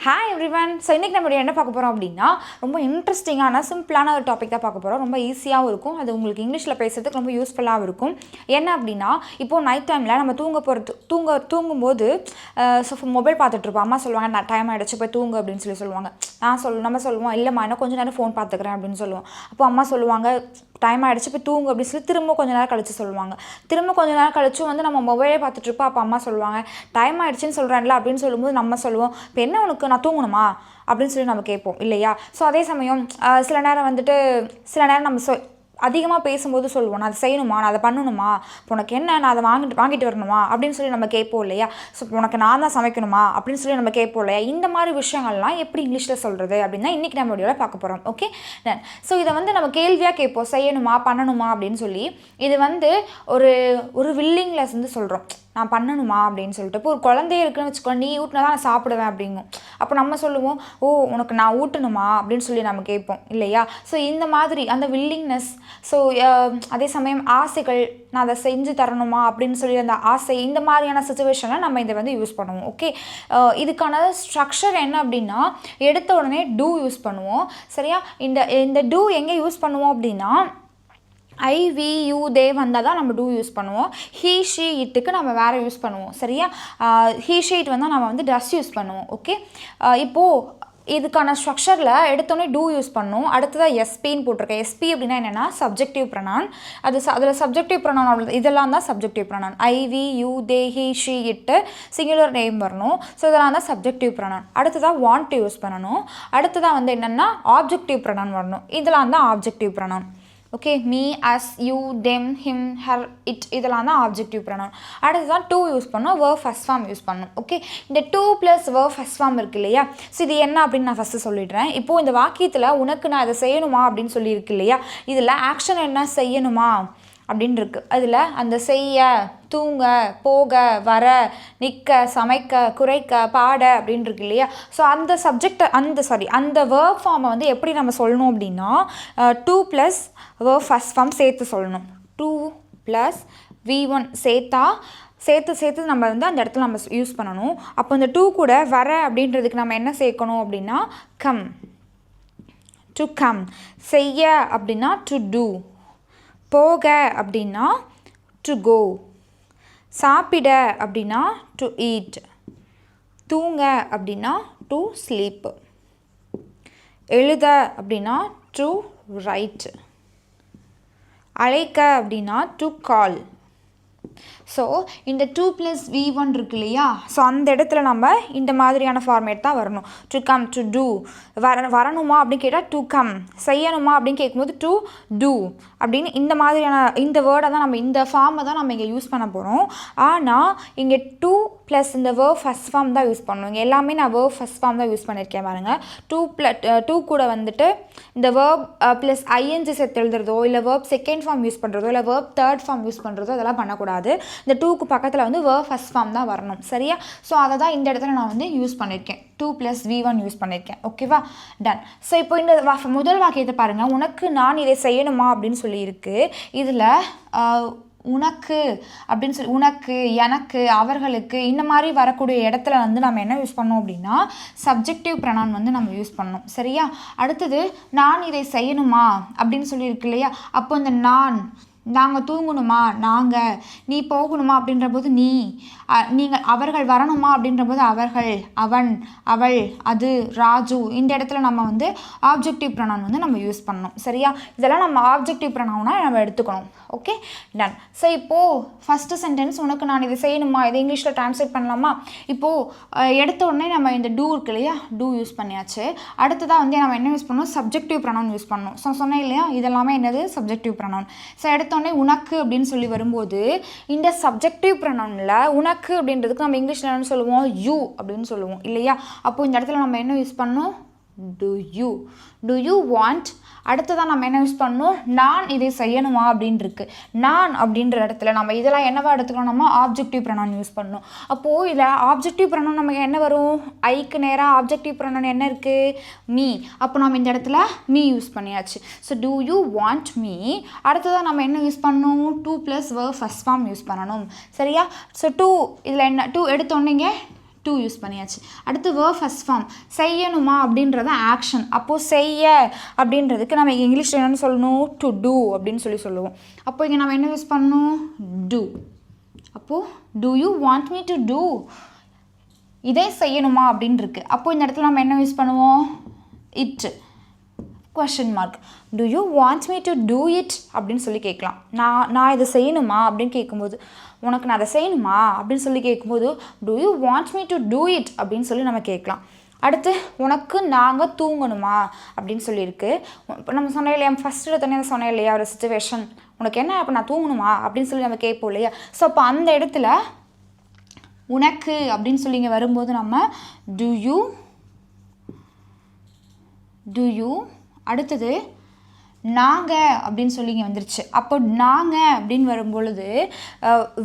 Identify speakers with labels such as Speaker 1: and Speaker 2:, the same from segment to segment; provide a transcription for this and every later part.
Speaker 1: Hi everyone. So இன்றைக்கி நம்ம என்ன பார்க்க போகிறோம் அப்படின்னா ரொம்ப இன்ட்ரெஸ்டிங்கான சிம்பிளான ஒரு டாபிக் தான் பார்க்க போகிறோம். ரொம்ப ஈஸியாகவும் இருக்கும், அது உங்களுக்கு இங்கிலீஷில் பேசுறதுக்கு ரொம்ப யூஸ்ஃபுல்லாகவும் இருக்கும். என்ன அப்படின்னா, இப்போது நைட் டைமில் நம்ம தூங்கும்போது மொபைல் பார்த்துட்ருப்போம். அம்மா சொல்லுவாங்க, நான் டைம் ஆகிடுச்சு போய் தூங்கு அப்படின்னு சொல்லுவாங்க. நம்ம சொல்லுவோம், இல்லைம்மா இன்னும் கொஞ்சம் நேரம் ஃபோன் பார்த்துக்கிறேன் அப்படின்னு சொல்லுவோம். அப்போ அம்மா சொல்லுவாங்க, டைம் ஆகிடுச்சு போய் தூங்கு அப்படின்னு சொல்லி திரும்ப கொஞ்சம் நேரம் கழிச்சு சொல்லுவாங்க. திரும்ப கொஞ்சம் நேரம் கழிச்சும் வந்து நம்ம மொபைலே பார்த்துட்ருப்போம். அப்போ அம்மா சொல்லுவாங்க, டைம் ஆகிடுச்சின்னு சொல்கிறேன்ல அப்படின்னு சொல்லும்போது நம்ம சொல்லுவோம், இப்போ என்ன உனக்கு, நான் தூங்கணுமா அப்படின்னு சொல்லி நம்ம கேட்போம் இல்லையா? ஸோ அதே சமயம் சில நேரம் நம்ம அதிகமாக பேசும்போது சொல்லுவோம், நான் அதை செய்யணுமா, நான் அதை பண்ணணுமா, உனக்கு என்ன, நான் அதை வாங்கிட்டு வரணுமா அப்படின்னு சொல்லி நம்ம கேட்போம் இல்லையா? ஸோ உனக்கு நான் தான் சமைக்கணுமா அப்படின்னு சொல்லி நம்ம கேட்போம் இல்லையா? இந்த மாதிரி விஷயங்கள்லாம் எப்படி இங்கிலீஷில் சொல்கிறது அப்படின்னா இன்றைக்கி நம்ம வீடியோவில் பார்க்க போகிறோம். ஓகே, ஸோ இதை வந்து நம்ம கேள்வியாக கேட்போம், செய்யணுமா பண்ணணுமா அப்படின்னு சொல்லி. இது வந்து ஒரு வில்லிங்னஸ் வந்து சொல்கிறோம், நான் பண்ணணுமா அப்படின்னு சொல்லிட்டு. இப்போ ஒரு குழந்தைய இருக்குன்னு வச்சுக்கோ, நீ ஊட்டினா தான் நான் சாப்பிடுவேன் அப்படிங்கும். அப்போ நம்ம சொல்லுவோம், ஓ உனக்கு நான் ஊட்டணுமா அப்படின்னு சொல்லி நம்ம கேட்போம் இல்லையா? ஸோ இந்த மாதிரி அந்த வில்லிங்னஸ். ஸோ அதே சமயம் ஆசைகள், நான் அதை செஞ்சு தரணுமா அப்படின்னு சொல்லி அந்த ஆசை, இந்த மாதிரியான சுச்சுவேஷனில் நம்ம இதை வந்து யூஸ் பண்ணுவோம். ஓகே, இதுக்கான ஸ்ட்ரக்சர் என்ன அப்படின்னா, எடுத்த உடனே டூ யூஸ் பண்ணுவோம். சரியா? இந்த டூ எங்கே யூஸ் பண்ணுவோம் அப்படின்னா, ஐ வி யூ தே வந்தால் தான் நம்ம டூ யூஸ் பண்ணுவோம். ஹீ ஷீ இட்டுக்கு நம்ம வேறு யூஸ் பண்ணுவோம். சரியா? ஹீ ஷீ இட் வந்தால் நம்ம வந்து டஸ் யூஸ் பண்ணுவோம். ஓகே, இப்போது இதுக்கான ஸ்ட்ரக்சரில் எடுத்தோடனே டூ யூஸ் பண்ணும். அடுத்ததாக எஸ்பின்னு போட்டிருக்கேன். எஸ்பி அப்படின்னா என்னென்னா சப்ஜெக்டிவ் ப்ரொனவுன். அதில் சப்ஜெக்டிவ் ப்ரொனவுன் இதெல்லாம் தான் subjective pronoun. I we you they he she it singular name வரணும். ஸோ இதெல்லாம் தான் சப்ஜெக்டிவ் ப்ரொனவுன். அடுத்ததாக வாண்ட் யூஸ் பண்ணணும். அடுத்ததாக வந்து என்னென்னா ஆப்ஜெக்டிவ் ப்ரொனவுன் வரணும். இதெல்லாம் தான் objective pronoun. Okay, me, us, you, them, him, her, it இதெல்லாம் தான் ஆப்ஜெக்டிவ் ப்ரொனவுன். அடுத்து தான் டூ யூஸ் பண்ணோம், verb ஃபர்ஸ்ட் ஃபார்ம் யூஸ் பண்ணணும். ஓகே, இந்த to plus verb first form இருக்குது இல்லையா? ஸோ இது என்ன அப்படின்னு நான் ஃபஸ்ட்டு சொல்லிடுறேன். இப்போது இந்த வாக்கியத்தில் உனக்கு நான் இதை செய்யணுமா அப்படின்னு சொல்லியிருக்கு இல்லையா? இதில் ஆக்ஷன் என்ன, செய்யணுமா அப்படின்னு இருக்குது. அதில் அந்த செய்ய, தூங்க, போக, வர, நிற்க, சமைக்க, குறைக்க, பாட அப்படின்னு இருக்கு இல்லையா? ஸோ அந்த சப்ஜெக்டை அந்த வேர்ப் ஃபார்மை வந்து எப்படி நம்ம சொல்லணும் அப்படின்னா, to plus verb first form சேர்த்து சொல்லணும். டூ ப்ளஸ் V1 சேர்த்து நம்ம வந்து அந்த இடத்துல நம்ம யூஸ் பண்ணணும். அப்போ இந்த டூ கூட வர அப்படின்றதுக்கு நம்ம என்ன சேர்க்கணும் அப்படின்னா கம், டு கம். செய்ய அப்படின்னா டு டூ. போக அப்படின்னா டு கோ. சாப்பிட அப்படின்னா டு ஈட். தூங்க அப்படின்னா டு ஸ்லீப். எழுத அப்படின்னா டு ரைட். அழைக்க அப்படின்னா டு கால். ஸோ இந்த டூ ப்ளஸ் V1 இருக்கு இல்லையா? ஸோ அந்த இடத்துல நம்ம இந்த மாதிரியான ஃபார்மேட் தான் வரணும். To come, to do. வரணுமா அப்படின்னு கேட்டால் டு கம். செய்யணுமா அப்படின்னு கேட்கும்போது டு டூ அப்படின்னு இந்த மாதிரியான இந்த வேர்டை தான் நம்ம, இந்த ஃபார்மை தான் நம்ம இங்கே யூஸ் பண்ண போகிறோம். ஆனால் இங்கே டூ ப்ளஸ் இந்த வேர்ப் ஃபர்ஸ்ட் ஃபார்ம் தான் யூஸ் பண்ணணும். இங்கே எல்லாமே நான் வேர்ப் ஃபர்ஸ்ட் ஃபார்ம் தான் யூஸ் பண்ணியிருக்கேன் பாருங்கள். டூ கூட வந்துட்டு இந்த வேர்ப் ப்ளஸ் ஐஎன்ஜி சேர்த்து எழுதுறதோ, இல்லை வேர்ப் செகண்ட் ஃபார்ம் யூஸ் பண்ணுறதோ, இல்லை வேர்ப் தேர்ட் ஃபார்ம் யூஸ் பண்ணுறதோ அதெல்லாம் பண்ணக்கூடாது. இந்த டூக்கு பக்கத்தில் வந்து வேர்ப் ஃபர்ஸ்ட் ஃபார்ம் தான் வரணும். சரியா? ஸோ அதை தான் இந்த இடத்துல நான் வந்து யூஸ் பண்ணியிருக்கேன். 2 + V1 யூஸ் பண்ணியிருக்கேன். ஓகேவா? டன். ஸோ இப்போ இந்த முதல் வாக்கியத்தை பாருங்கள். உனக்கு நான் இதை செய்யணுமா அப்படின்னு சொல்லியிருக்கு. இதில் உனக்கு அப்படின்னு சொல்லி, உனக்கு, எனக்கு, அவர்களுக்கு இந்த மாதிரி வரக்கூடிய இடத்துல வந்து நம்ம என்ன யூஸ் பண்ணோம் அப்படின்னா சப்ஜெக்டிவ் ப்ரொனவுன் வந்து நம்ம யூஸ் பண்ணணும். சரியா? அடுத்தது நான் இதை செய்யணுமா அப்படின்னு சொல்லியிருக்கு இல்லையா? அப்போ இந்த நான், நாங்கள் தூங்கணுமா, நாங்கள், நீ போகணுமா அப்படின்ற போது நீ, நீங்கள், அவர்கள் வரணுமா அப்படின்ற போது அவர்கள், அவன், அவள், அது, ராஜு. இந்த இடத்துல நம்ம வந்து ஆப்ஜெக்டிவ் ப்ரொனவுன் வந்து நம்ம யூஸ் பண்ணணும். சரியா? இதெல்லாம் நம்ம ஆப்ஜெக்டிவ் ப்ரொனவுனாக நம்ம எடுத்துக்கணும். Okay, done. ஸோ இப்போது ஃபஸ்ட்டு சென்டென்ஸ், உனக்கு நான் இதை செய்யணுமா, இதை இங்கிலீஷில் ட்ரான்ஸ்லேட் பண்ணலாமா? இப்போது எடுத்த உடனே நம்ம இந்த டூ இருக்கு இல்லையா? டூ யூஸ் பண்ணியாச்சு. அடுத்ததாக வந்து நம்ம என்ன யூஸ் பண்ணணும், சப்ஜெக்டிவ் ப்ரொனவுன் யூஸ் பண்ணணும். ஸோ சொன்னேன் இல்லையா, இதெல்லாமே என்னது சப்ஜெக்டிவ் ப்ரொனவுன். ஸோ எடுத்தோடனே உனக்கு அப்படின்னு சொல்லி வரும்போது இந்த சப்ஜெக்டிவ் ப்ரொனவுனில் உனக்கு அப்படின்றதுக்கு நம்ம இங்கிலீஷில் என்ன சொல்லுவோம், யூ அப்படின்னு சொல்லுவோம் இல்லையா? அப்போது இந்த இடத்துல நம்ம என்ன யூஸ் பண்ணணும், டு யூ வாண்ட். அடுத்ததான் நம்ம என்ன யூஸ் பண்ணணும், நான் இதை செய்யணுமா அப்படின்னு இருக்கு. நான் அப்படின்ற இடத்துல நம்ம இதெல்லாம் என்னவா எடுத்துக்கணும், நம்ம ஆப்ஜெக்டிவ் ப்ரொனவுன் யூஸ் பண்ணணும். அப்போது இதில் ஆப்ஜெக்டிவ் ப்ரொனவுன் நமக்கு என்ன வரும், ஐக்கு நேராக ஆப்ஜெக்டிவ் ப்ரொனவுன் என்ன இருக்குது, மீ. அப்போ நம்ம இந்த இடத்துல மீ யூஸ் பண்ணியாச்சு. So do you want me. அடுத்ததான் நம்ம என்ன யூஸ் பண்ணணும், 2 + verb ஃபர்ஸ்ட் ஃபார்ம் யூஸ் பண்ணணும். சரியா? ஸோ டூ, இதில் என்ன, டூ எடுத்தோன்னே டு யூஸ் பண்ணியாச்சு. அடுத்து verb first form செய்யணுமா அப்படின்றத ஆக்ஷன். அப்போது செய்ய அப்படின்றதுக்கு நம்ம இங்கிலீஷில் என்னென்னு சொல்லணும்? டு டூ அப்படின்னு சொல்லுவோம். அப்போ இங்கே நம்ம என்ன யூஸ் பண்ணணும்? டூ. அப்போது do you want me to do இதே செய்யணுமா அப்படின்னு இருக்கு. அப்போது இந்த இடத்துல நம்ம என்ன யூஸ் பண்ணுவோம்? It question mark. do you want me to do it அப்படின்னு சொல்லி கேட்கலாம். நான் இதை செய்யணுமா அப்படின்னு கேட்கும்போது, உனக்கு நான் அதை செய்யணுமா அப்படின்னு சொல்லி கேட்கும்போது do you want me to do it அப்படின்னு சொல்லி நம்ம கேட்கலாம். அடுத்து உனக்கு நாங்கள் தூங்கணுமா அப்படின்னு சொல்லியிருக்கு. இப்போ நம்ம சொன்னோம் இல்லையா, ஃபஸ்ட்டு எடுத்தோன்னே சொன்னேன் இல்லையா ஒரு சுச்சுவேஷன், உனக்கு என்ன அப்போ நான் தூங்கணுமா அப்படின்னு சொல்லி நம்ம கேட்போம் இல்லையா. ஸோ அப்போ அந்த இடத்துல உனக்கு அப்படின்னு சொல்லி இங்கே வரும்போது நம்ம do you அடுத்தது நாங்கள் அப்படின்னு சொல்லி இங்கே வந்துருச்சு. அப்போ நாங்கள் அப்படின்னு வரும்பொழுது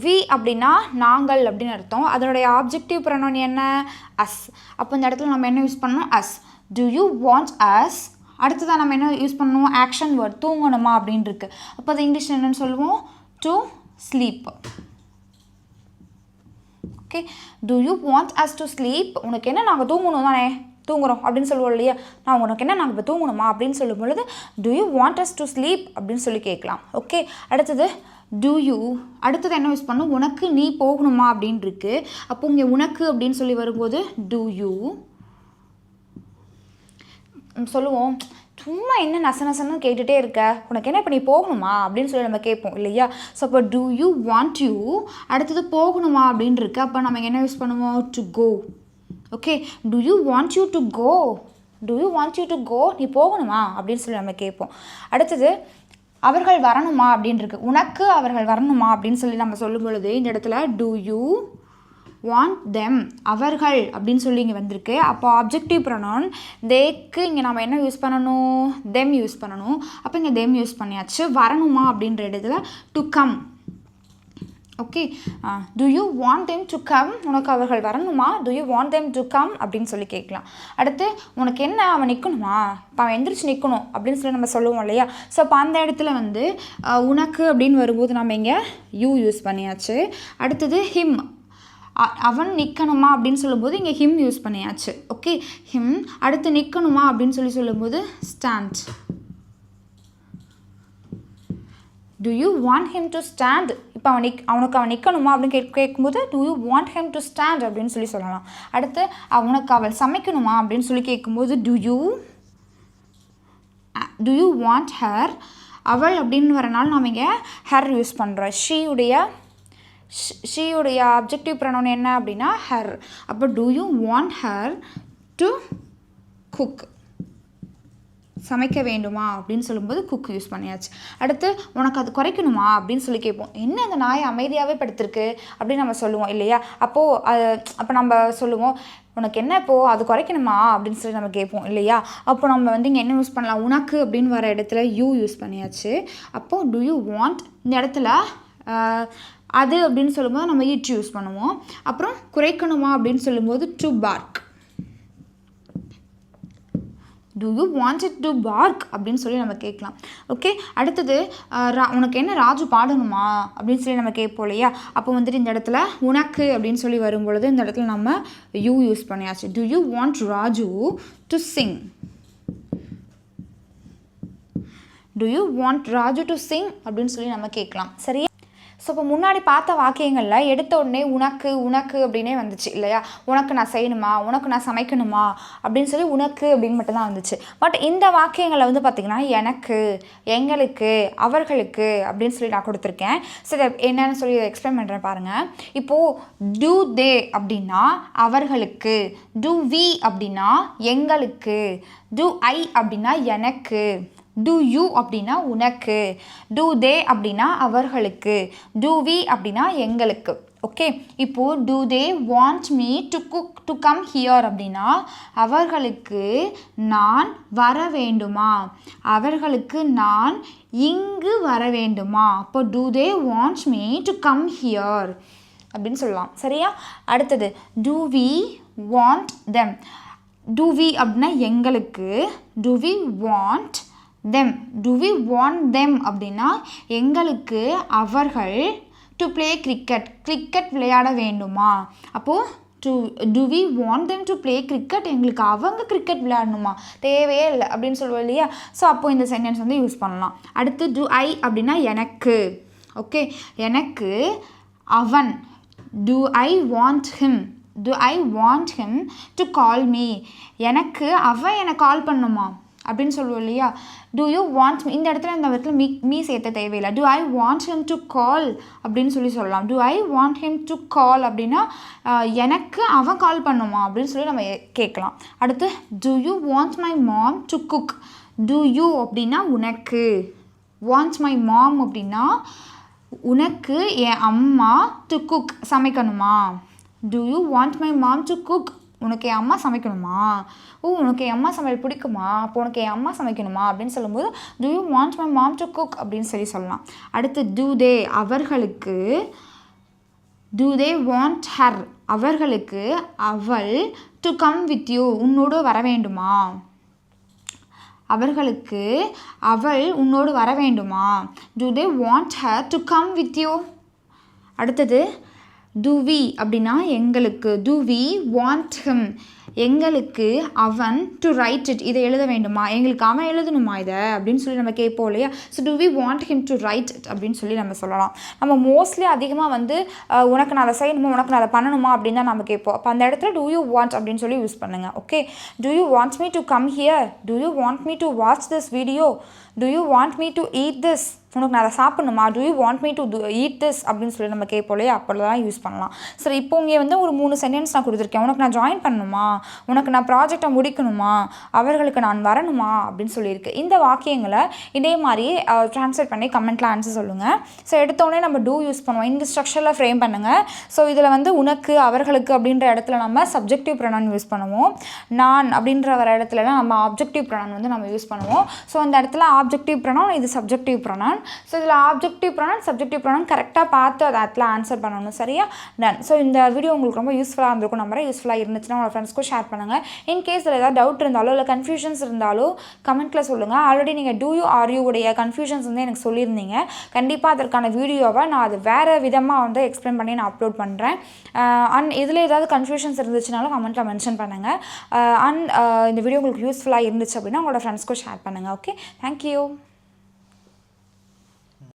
Speaker 1: வி அப்படின்னா நாங்கள் அப்படின்னு அர்த்தம். அதனுடைய ஆப்ஜெக்டிவ் ப்ரொனவுன் என்ன? அஸ். அப்போ இந்த இடத்துல நம்ம என்ன யூஸ் பண்ணணும்? As. do you want us அடுத்ததான் நம்ம என்ன யூஸ் பண்ணணும்? ஆக்ஷன் வேர்ட் தூங்கணுமா அப்படின்னு இருக்கு. அப்போ அது இங்கிலீஷில் என்னென்னு சொல்லுவோம்? To sleep. Okay, do you want us to sleep உனக்கு என்ன நாங்கள் தூங்கணும் தானே, தூங்குறோம் அப்படின்னு சொல்லுவோம் இல்லையா. நான் உனக்கு என்ன நாங்கள் இப்போ தூங்கணுமா அப்படின்னு சொல்லும் பொழுது do you want us to sleep அப்படின்னு சொல்லி கேட்கலாம். ஓகே, அடுத்தது do you அடுத்தது என்ன யூஸ் பண்ணணும்? உனக்கு நீ போகணுமா அப்படின்னு இருக்கு. அப்போ இங்கே உனக்கு அப்படின்னு சொல்லி வரும்போது do you சொல்லுவோம், சும்மா என்ன நசன்னு கேட்டுகிட்டே இருக்க, உனக்கு என்ன இப்போ நீ போகணுமா அப்படின்னு சொல்லி நம்ம கேட்போம் இல்லையா. ஸோ அப்போ do you want you அடுத்தது போகணுமா அப்படின்னு இருக்கு. அப்போ நம்ம என்ன யூஸ் பண்ணுவோம்? to go. Okay, do you want you to go do you want you to go நீ போகணுமா அப்படின்னு சொல்லி நம்ம கேட்போம். அடுத்தது அவர்கள் வரணுமா அப்படின்னு இருக்கு. உனக்கு அவர்கள் வரணுமா அப்படின்னு சொல்லி நம்ம சொல்லும் பொழுது இந்த இடத்துல do you want them அவர்கள் அப்படின்னு சொல்லி இங்கே வந்திருக்கு. அப்போ ஆப்ஜெக்டிவ் ப்ரொனவுன் தேக்கு இங்கே நம்ம என்ன யூஸ் பண்ணணும்? them யூஸ் பண்ணணும். அப்போ இங்கே them யூஸ் பண்ணியாச்சு. வரணுமா அப்படின்ற இடத்துல to come. Okay, do you want them to come உனக்கு அவர்கள் வரணுமா? do you want them to come அப்படின்னு சொல்லி கேட்கலாம். அடுத்து உனக்கு என்ன அவன் நிற்கணுமா, இப்போ அவன் எந்திரிச்சு நிற்கணும் அப்படின்னு சொல்லி நம்ம சொல்லுவோம் இல்லையா. ஸோ அப்போ அந்த இடத்துல வந்து உனக்கு அப்படின்னு வரும்போது நம்ம இங்கே யூ யூஸ் பண்ணியாச்சு. அடுத்தது him அவன் நிற்கணுமா அப்படின்னு சொல்லும்போது இங்கே him யூஸ் பண்ணியாச்சு. ஓகே, him அடுத்து நிற்கணுமா அப்படின்னு சொல்லும்போது stand. do you want him to stand இப்போ அவனுக்கு அவன் நிற்கணுமா அப்படின்னு கேட்கும்போது do you want him to stand அப்படின்னு சொல்லலாம். அடுத்து அவனுக்கு அவள் சமைக்கணுமா அப்படின்னு சொல்லி கேட்கும்போது do you want her அவள் அப்படின்னு வரனால நம்ம இங்கே her யூஸ் பண்ணுறோம். ஷீயுடைய ஆப்ஜெக்டிவ் ப்ரொனவுன் என்ன அப்படின்னா her. அப்போ do you want her to cook சமைக்க வேண்டுமா அப்படின்னு சொல்லும்போது குக் யூஸ் பண்ணியாச்சு. அடுத்து உனக்கு அது குறைக்கணுமா அப்படின்னு சொல்லி கேட்போம். என்ன அந்த நாயை அமைதியாகவே படுத்திருக்கு அப்படின்னு நம்ம சொல்லுவோம் இல்லையா. அப்போ நம்ம சொல்லுவோம் உனக்கு என்ன இப்போது அது குறைக்கணுமா அப்படின்னு சொல்லி நம்ம கேட்போம் இல்லையா. அப்போ நம்ம வந்து இங்கே என்ன யூஸ் பண்ணலாம்? உனக்கு அப்படின்னு வர இடத்துல யூ யூஸ் பண்ணியாச்சு. அப்போது do you want இந்த இடத்துல அது அப்படின்னு சொல்லும்போது நம்ம இட் யூஸ் பண்ணுவோம். அப்புறம் குறைக்கணுமா அப்படின்னு சொல்லும்போது to bark. do you want it to bark அப்படின்னு சொல்லி நம்ம கேட்கலாம். ஓகே, அடுத்தது உனக்கு என்ன ராஜு பாடணுமா அப்படின்னு சொல்லி நம்ம கேட்போம் இல்லையா. அப்போ வந்துட்டு இந்த இடத்துல உனக்கு அப்படின்னு சொல்லி வரும்பொழுது இந்த இடத்துல நம்ம யூ யூஸ் பண்ணியாச்சு. do you want Raju to sing do you want Raju to sing அப்படின்னு சொல்லி நம்ம கேட்கலாம். சரியா? ஸோ இப்போ முன்னாடி பார்த்த வாக்கியங்களில் எடுத்த உடனே உனக்கு அப்படின்னே வந்துச்சு இல்லையா. உனக்கு நான் செய்யணுமா, உனக்கு நான் சமைக்கணுமா அப்படின்னு சொல்லி உனக்கு அப்படின்னு மட்டும்தான் வந்துச்சு. பட் இந்த வாக்கியங்களில் வந்து பார்த்திங்கன்னா எனக்கு, எங்களுக்கு, அவர்களுக்கு அப்படின்னு சொல்லி நான் கொடுத்துருக்கேன். சரி, என்னன்னு சொல்லி எக்ஸ்பிளைன் பண்ணுறேன் பாருங்கள். இப்போது do they அப்படின்னா அவர்களுக்கு, do we அப்படின்னா எங்களுக்கு, do I அப்படின்னா எனக்கு, do you அப்படின்னா உனக்கு, do they அப்படின்னா அவர்களுக்கு, do we அப்படின்னா எங்களுக்கு. ஓகே, இப்போது do they want me to come here அப்படின்னா அவர்களுக்கு நான் வர வேண்டுமா, அவர்களுக்கு நான் இங்கு வர வேண்டுமா. அப்போ do they want me to come here அப்படின்னு சொல்லலாம். சரியா? அடுத்தது do we want them. do we அப்படின்னா எங்களுக்கு, do we want them do we want them அப்படின்னா எங்களுக்கு அவர்கள் to play cricket விளையாட வேண்டுமா. அப்போது do we want them to play cricket? எங்களுக்கு அவங்க கிரிக்கெட் விளையாடணுமா, தேவையே இல்லை அப்படின்னு சொல்லுவோம் இல்லையா. ஸோ அப்போது இந்த சென்டென்ஸ் வந்து யூஸ் பண்ணலாம். அடுத்து do I அப்படின்னா எனக்கு. ஓகே, எனக்கு அவன். do I want him to call me? எனக்கு அவன் என்னை கால் பண்ணுமா அப்படின்னு சொல்லுவோம் இல்லையா. do you want me, இந்த இடத்துல மீ சேர்த்த தேவையில்லை. do I want him to call அப்படின்னு சொல்லலாம். do I want him to call அப்படின்னா எனக்கு அவன் கால் பண்ணுமா அப்படின்னு சொல்லி நம்ம கேட்கலாம். அடுத்து do you want my mom to cook? do you அப்படின்னா உனக்கு, want my mom அப்படின்னா உனக்கு என் அம்மா to cook சமைக்கணுமா. do you want my mom to cook? உனக்கு என் அம்மா சமைக்கணுமா, உனக்கு என் அம்மா சமையல் பிடிக்குமா, அப்போ உனக்கு என் அம்மா சமைக்கணுமா அப்படின்னு சொல்லும்போது do you want my mom to cook அப்படின்னு சொல்லலாம். அடுத்து do they அவர்களுக்கு, do they want her அவர்களுக்கு அவள் to come with you உன்னோடு வர வேண்டுமா, அவர்களுக்கு அவள் உன்னோடு வர வேண்டுமா. do they want her to come with you. அடுத்தது do we அப்படின்னா எங்களுக்கு, do we want him எங்களுக்கு அவன் to write it இதை எழுத வேண்டுமா, எங்களுக்கு அவன் எழுதணுமா இதை அப்படின்னு சொல்லி நம்ம கேட்போம் இல்லையா. So do we want him to write it அப்படின்னு சொல்லி நம்ம சொல்லலாம். நம்ம மோஸ்ட்லி அதிகமாக வந்து உனக்கு நான் அதை செய்யணுமா, உனக்கு நான் அதை பண்ணணுமா அப்படின்னு தான் நம்ம கேட்போம். அப்போ அந்த இடத்துல do you want அப்படின்னு சொல்லி யூஸ் பண்ணுங்கள். Okay, do you want me to come here? do you want me to watch this video? do you want me to eat this? உனக்கு நான் அதை சாப்பிடணுமா, do you want me to eat this அப்படின்னு சொல்லி நம்ம கேட்போம் இல்லையா, அப்போ தான் யூஸ் பண்ணலாம். சரி, இப்போ இங்கே வந்து ஒரு 3 சென்டென்ஸ் நான் கொடுத்துருக்கேன். உனக்கு நான் ஜாயின் பண்ணணுமா, உனக்கு நான் ப்ராஜெக்டை முடிக்கணுமா, அவர்களுக்கு நான் வரணுமா அப்படின்னு சொல்லியிருக்கு. இந்த வாக்கியங்களை இதே மாதிரி ட்ரான்ஸ்லேட் பண்ணி கமெண்ட்டில் ஆன்சர் சொல்லுங்கள். ஸோ எடுத்தோடனே நம்ம டூ யூஸ் பண்ணுவோம். இந்த ஸ்ட்ரக்சரில் ஃப்ரேம் பண்ணுங்கள். ஸோ இதில் வந்து உனக்கு அவர்களுக்கு அப்படின்ற இடத்துல நம்ம சப்ஜெக்டிவ் ப்ரொனவுன் யூஸ் பண்ணுவோம். நான் அப்படின்ற வர இடத்துலலாம் நம்ம ஆப்ஜெக்டிவ் ப்ரொனவுன் வந்து நம்ம யூஸ் பண்ணுவோம். ஸோ இந்த இடத்துல ஆப்ஜெக்டிவ் ப்ரொனவுன், இது சப்ஜெக்டிவ் ப்ரொனவுன். ஸோ இதில் ஆப்ஜெக்டிவ் ப்ரொனவுன் சப்ஜெக்டிவ் ப்ரொனவுன் கரெக்டாக பார்த்து அதை அதில் ஆன்சர் பண்ணணும். சரியா, டன். ஸோ இந்த வீடியோ உங்களுக்கு ரொம்ப யூஸ்ஃபுல்லாக இருந்திருக்கும். நம்பரை யூஸ்ஃபுல்லாக இருந்துச்சுன்னா உங்கள் ஃப்ரெண்ட்ஸ்க்கும் ஷேர் பண்ணுங்கள். இன்கேஸ் இதில் ஏதாவது டவுட் இருந்தாலோ இல்லை கன்ஃபியூஷன்ஸ் இருந்தாலோ கமெண்ட்டில் சொல்லுங்கள். ஆல்ரெடி நீங்கள் டூ யூ ஆர் யூ உடைய கன்ஃபியூஷன்ஸ் வந்து எனக்கு சொல்லியிருந்தீங்க. கண்டிப்பாக அதற்கான வீடியோவை நான் அது வேறு விதமாக வந்து எக்ஸ்பிளைன் பண்ணி நான் அப்லோட் பண்ணுறேன். அண்ட் இதில் ஏதாவது கன்ஃபியூஷன்ஸ் இருந்துச்சுனாலும் கமெண்ட்டில் மென்ஷன் பண்ணுங்கள். அண்ட் இந்த வீடியோ உங்களுக்கு யூஸ்ஃபுல்லாக இருந்துச்சு அப்படின்னா உங்களோட ஃப்ரெண்ட்ஸ்க்கும் ஷேர் பண்ணுங்கள். Okay, thank you.